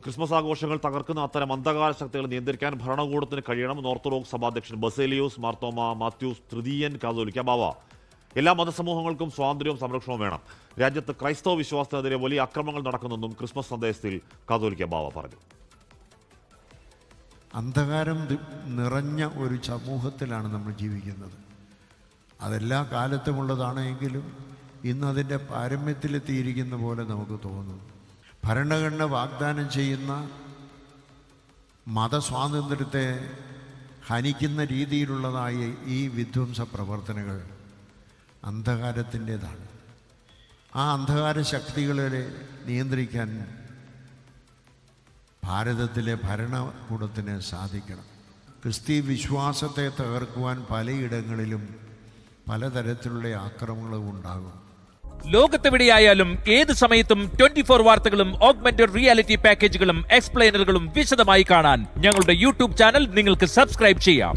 Christmas ആഘോഷങ്ങൾ തകർക്കുന്ന അത്തരം അന്ധകാര ശക്തികൾ നിയന്ത്രിക്കാൻ ഭരണകൂടത്തിന് കഴിയണമെന്ന് ഓർത്തഡോക്സ് സഭാധ്യക്ഷൻ ബസേലിയോസ് മാർത്തോമ മാത്യൂസ് തൃതീയൻ കാതോലിക്ക ബാവ. എല്ലാ മതസമൂഹങ്ങൾക്കും സ്വാതന്ത്ര്യവും സംരക്ഷണവും വേണം. രാജ്യത്ത് ക്രൈസ്തവ വിശ്വാസത്തിനെതിരെ വലിയ അക്രമങ്ങൾ നടക്കുന്നെന്നും ക്രിസ്മസ് സന്ദേശത്തിൽ കാതോലിക്ക ബാവ പറഞ്ഞു. അന്ധകാരം നിറഞ്ഞ ഒരു സമൂഹത്തിലാണ് നമ്മൾ ജീവിക്കുന്നത്. അതെല്ലാ കാലത്തുമുള്ളതാണെങ്കിലും ഇന്ന് അതിൻ്റെ പാരമ്യത്തിലെത്തിയിരിക്കുന്ന പോലെ നമുക്ക് തോന്നുന്നു. ഭരണഘടന വാഗ്ദാനം ചെയ്യുന്ന മതസ്വാതന്ത്ര്യത്തെ ഹനിക്കുന്ന രീതിയിലുള്ളതായ ഈ വിധ്വംസ പ്രവർത്തനങ്ങൾ അന്ധകാരത്തിൻ്റേതാണ്. ആ അന്ധകാര ശക്തികളെ നിയന്ത്രിക്കാൻ ഭാരതത്തിലെ ഭരണകൂടത്തിന് സാധിക്കണം. ക്രിസ്തീയ വിശ്വാസത്തെ തകർക്കുവാൻ പലയിടങ്ങളിലും പലതരത്തിലുള്ള ആക്രമണങ്ങളും ഉണ്ടാകും. ലോകത്തെവിടെയായാലും ഏത് സമയത്തും 24 വാർത്തകളും ഓഗ്മെന്റഡ് റിയാലിറ്റി പാക്കേജുകളും എക്സ്പ്ലെയിനറുകളും വിശദമായി കാണാൻ ഞങ്ങളുടെ യൂട്യൂബ് ചാനൽ നിങ്ങൾക്ക് സബ്സ്ക്രൈബ് ചെയ്യാം.